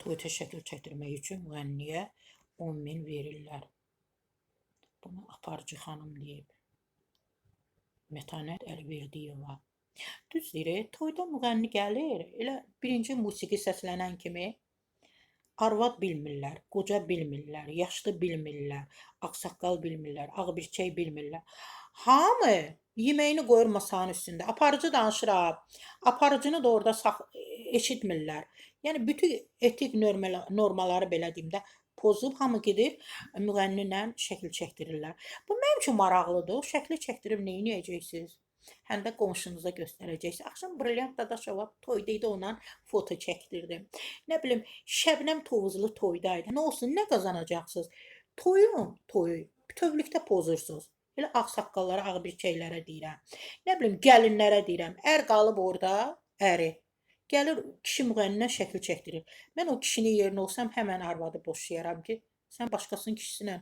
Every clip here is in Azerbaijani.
toy təşəkkür çəkdirmək üçün müğənniyə 10.000 verirlər. Bunu aparıcı xanım deyib. Mətanət Əliverdiyeva. Düz deyir, toyda müğənni gəlir, elə birinci musiqi səslənən kimi arvad bilmirlər, qoca bilmirlər, yaşlı bilmirlər, ağsaqqal bilmirlər, ağbirçək bilmirlər. Hamı yeməyini qoyur masanın üstündə. Aparıcı danışır, aparıcını da orada eşitmirlər. Yəni bütün etik normaları belə deyim də pozub hamı gedir müğənni ilə şəkil çəkdirirlər. Bu mənim üçün maraqlıdır. O şəkli çəkdirib nə edəcəksiniz? Həm də qonşunuza göstərəcəksiniz. Axşam Brilliant Dadaşova toydaydı, ondan foto çəkdirdim. Nə bilim, Şəbnəm Tovuzlu toydaydı. Nə olsun, nə qazanacaqsınız? Toyu bütövlükdə pozursunuz. Elə ağsaqqallara, ağbirçəklərə deyirəm. Nə bilim, gəlinlərə deyirəm. Ər qalıb orada, əri. Gəlir kişi müğənninə şəkil çəkdirir. Mən o kişinin yerinə olsam həmən arvadı boşayaram ki, sən başqasının kişisinə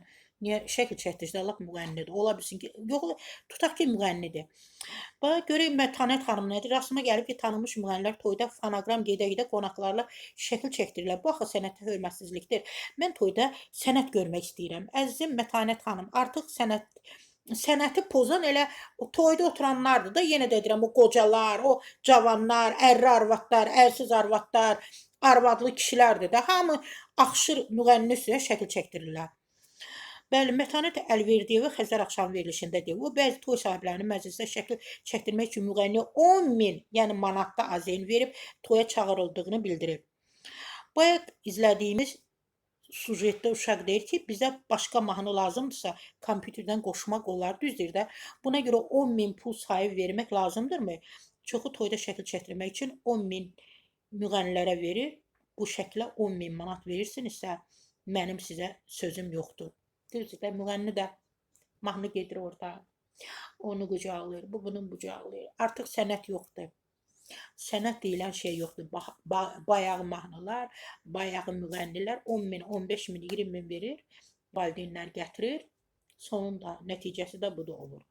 niyə şəkil çəkdirsən? Allah müğənnidir. Ola bilsin ki, yox, tutaq ki müğənnidir. Bax görək Mətanət xanım nədir? Rastıma gəlib ki, tanınmış müğənnilər toyda fonoqram gedə-gedə qonaqlarla şəkil çəkdirirlər. Bu axı sənətə hörmətsizlikdir. Mən toyda sənət görmək istəyirəm. Əzizim Mətanət xanım, artıq sənəti pozan elə o toyda oturanlardır da, yenə də deyirəm, o qocalar, o cavanlar, ərli arvadlar, ərsiz arvadlar, arvadlı kişilərdir də, hamı axşır müğənni üstünə şəkil çəkdirirlər. Bəli, Mətanət Əliverdiyeva Xəzər axşam verilişində deyib, o bəzi toy sahiblərinin məclisdə şəkil çəkdirmək üçün müğənniyə 10.000, yəni manatda azen verib toya çağırıldığını bildirib. Bayaq izlədiyimiz sujetdə uşaq deyir ki, bizə başqa mahnı lazımdırsa, kompüterdən qoşmaq olar, düzdür də. Buna görə 10.000 pul sayıb vermək lazımdırmı? Çoxu toyda şəkil çəkdirmək üçün 10.000 müğənnilərə verir. Bu şəklə 10.000 manat verirsinizsə, mənim sizə sözüm yoxdur. Düzdür də, müğənni də mahnı gedir orada. Onu qucaqlayır, bu bunu qucaqlayır. Artıq sənət yoxdur. Sənət deyilən şey yoxdur. Bayağı mahnılar, bayağı müğənnilər 10.000, 15.000, 20.000 verir. Valideynlər gətirir. Sonunda nəticəsi də bu da olur.